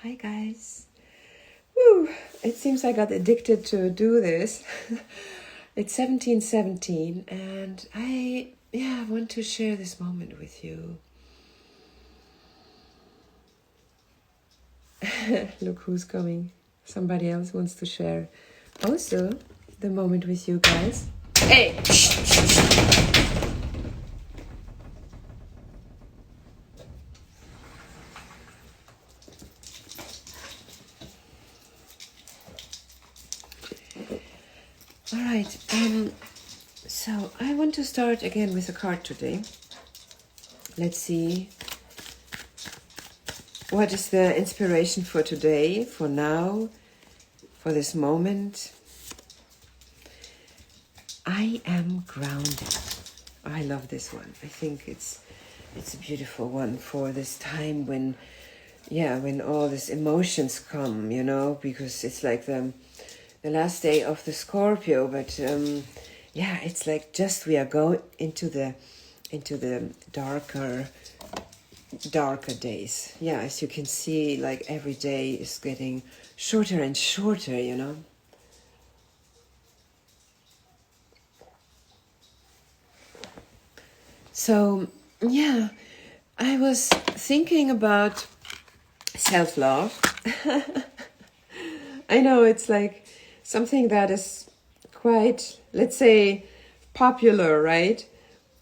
Hi guys. Woo! It seems I got addicted to do this. It's 17:17 and I want to share this moment with you. Look who's coming. Somebody else wants to share also the moment with you guys. Hey! All right. So I want to start again with a card today. Let's see what is the inspiration for today, for now, for this moment. I am grounded. I love this one. I think it's a beautiful one for this time when all these emotions come, because it's like the last day of the Scorpio, but it's like just we are going into the darker days. Yeah, as you can see, like every day is getting shorter and shorter, So, I was thinking about self-love. I know it's like something that is quite, let's say, popular, right?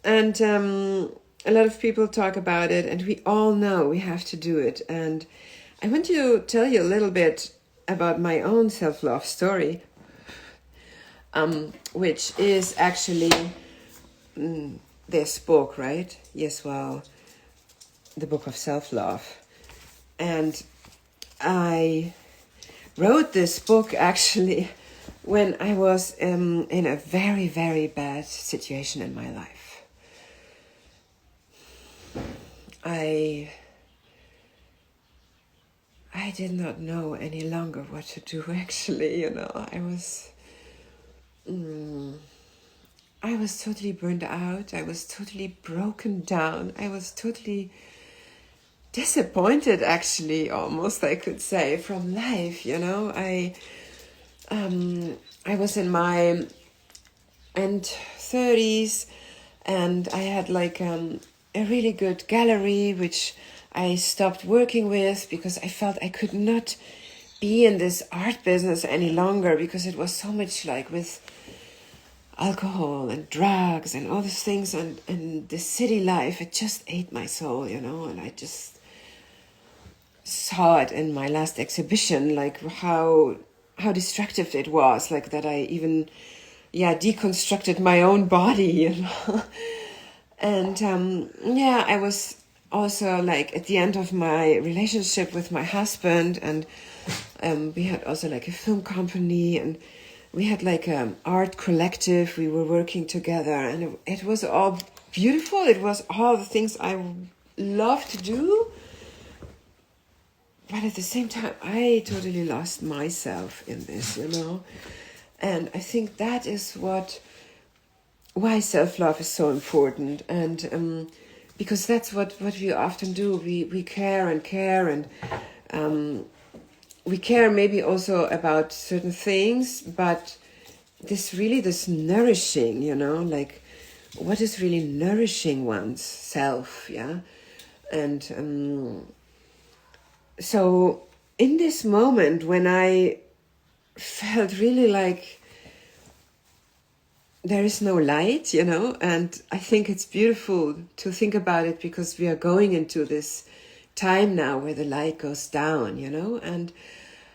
And a lot of people talk about it, and we all know we have to do it. And I want to tell you a little bit about my own self-love story, which is actually this book, right? Yes, well, the book of self-love. And I wrote this book actually when I was in a very, very bad situation in my life. I did not know any longer what to do, actually, I was totally burned out. I was totally broken down. I was totally disappointed, actually, almost, I could say, from life, I was in my end 30s, and I had like a really good gallery, which I stopped working with because I felt I could not be in this art business any longer, because it was so much like with alcohol and drugs and all these things, and the city life, it just ate my soul, and I just saw it in my last exhibition, like how destructive it was, like that I even deconstructed my own body, and I was also like at the end of my relationship with my husband, and we had also like a film company, and we had like an art collective. We were working together, and it was all beautiful. It was all the things I love to do. But at the same time, I totally lost myself in this, And I think that is why self-love is so important. And because that's what we often do. We care and care, and we care maybe also about certain things, but this nourishing, like what is really nourishing one's self, And so in this moment when I felt really like there is no light, and I think it's beautiful to think about it, because we are going into this time now where the light goes down, and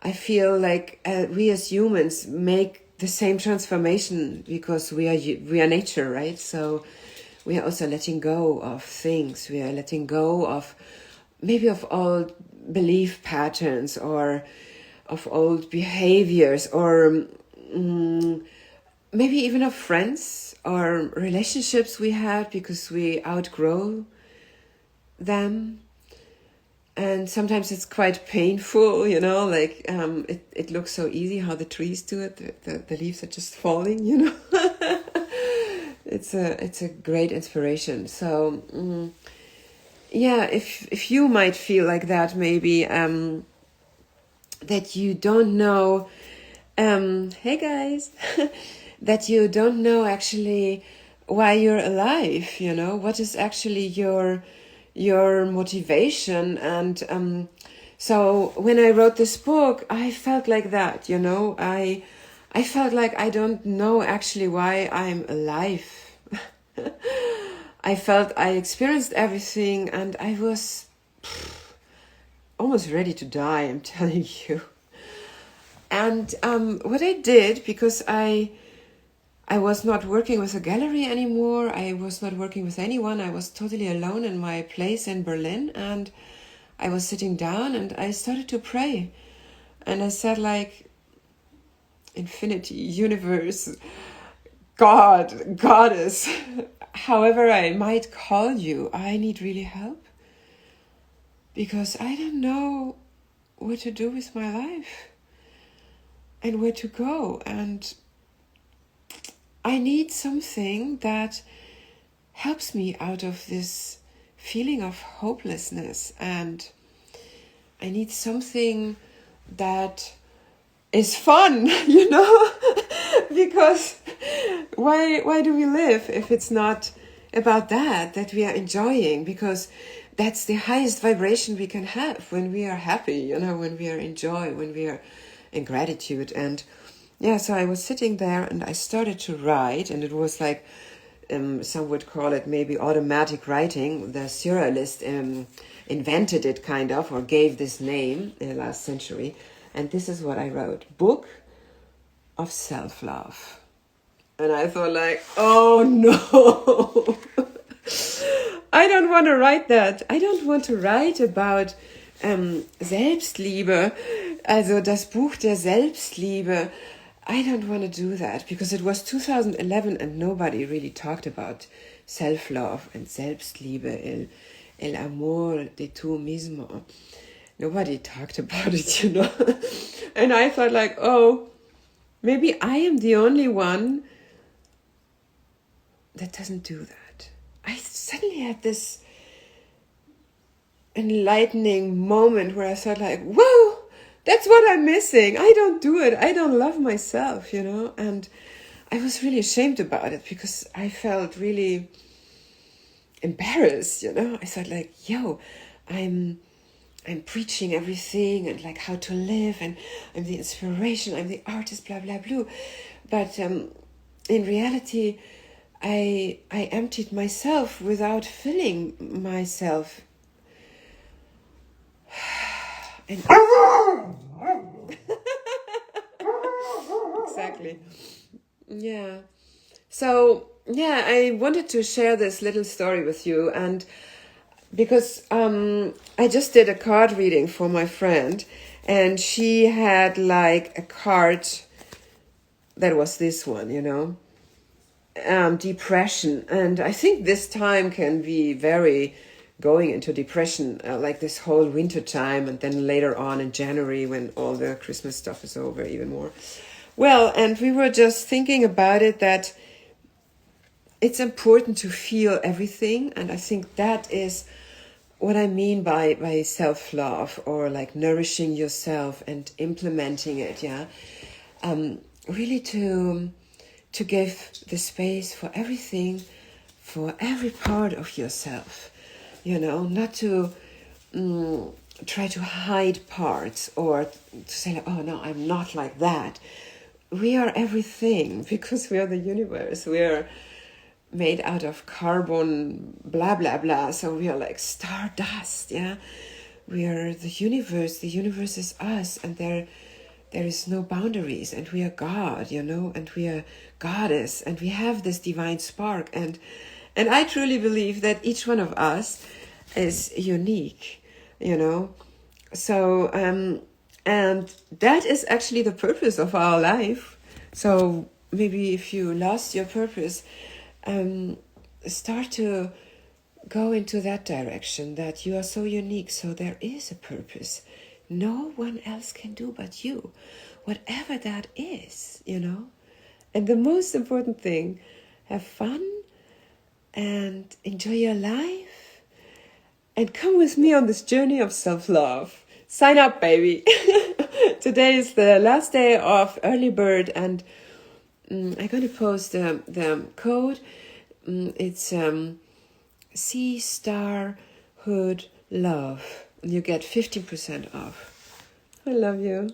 I feel like we as humans make the same transformation because we are nature, right? So we are also letting go of things. We are letting go of maybe of old belief patterns, or of old behaviors, or maybe even of friends or relationships we had because we outgrow them. And sometimes it's quite painful, like it looks so easy how the trees do it. The leaves are just falling, It's a great inspiration. So if you might feel like that, maybe that you don't know, hey guys, that you don't know actually why you're alive, you know, what is actually your motivation. And so when I wrote this book, I felt like that, you know, I felt like I don't know actually why I'm alive. I felt I experienced everything and I was almost ready to die, I'm telling you. And what I did, because I was not working with a gallery anymore, I was not working with anyone, I was totally alone in my place in Berlin, and I was sitting down and I started to pray. And I said, like, infinity, universe, God, goddess, however I might call you, I need really help. Because I don't know what to do with my life and where to go. And I need something that helps me out of this feeling of hopelessness. And I need something that is fun, you know, because why do we live if it's not about that we are enjoying? Because that's the highest vibration we can have, when we are happy, you know, when we are in joy, when we are in gratitude. And yeah, so I was sitting there and I started to write, and it was like, some would call it maybe automatic writing. The surrealist invented it, kind of, or gave this name in the last century. And this is what I wrote: Book of Self-Love. And I thought, like, oh no, I don't want to write that. I don't want to write about Selbstliebe, also das Buch der Selbstliebe. I don't want to do that, because it was 2011 and nobody really talked about self-love and Selbstliebe, el amor de tu mismo. Nobody talked about it, you know. And I thought, like, oh, maybe I am the only one that doesn't do that. I suddenly had this enlightening moment where I thought, like, whoa, that's what I'm missing. I don't do it. I don't love myself, you know. And I was really ashamed about it, because I felt really embarrassed, you know. I thought, like, yo, I'm preaching everything and like how to live, and I'm the inspiration, I'm the artist, blah, blah, blah. But in reality, I emptied myself without filling myself. And exactly. Yeah. So, yeah, I wanted to share this little story with you, and because I just did a card reading for my friend, and she had like a card that was this one, you know, depression. And I think this time can be very going into depression, like this whole winter time, and then later on in January when all the Christmas stuff is over, even more. Well, and we were just thinking about it, that it's important to feel everything. And I think that is what I mean by self-love, or like nourishing yourself and implementing it. Yeah. Really to give the space for everything, for every part of yourself, you know, not to try to hide parts, or to say, like, oh no, I'm not like that. We are everything, because we are the universe. We are made out of carbon, blah, blah, blah. So we are like stardust, yeah? We are the universe is us, and there is no boundaries, and we are God, you know, and we are goddess, and we have this divine spark. And I truly believe that each one of us is unique, you know. So, and that is actually the purpose of our life. So maybe if you lost your purpose, start to go into that direction, that you are so unique, so there is a purpose. No one else can do but you, whatever that is, you know. And the most important thing, have fun and enjoy your life, and come with me on this journey of self-love. Sign up, baby. Today is the last day of early bird, and I'm going to post the code. It's C Star Hood Love. You get 15% off. I love you.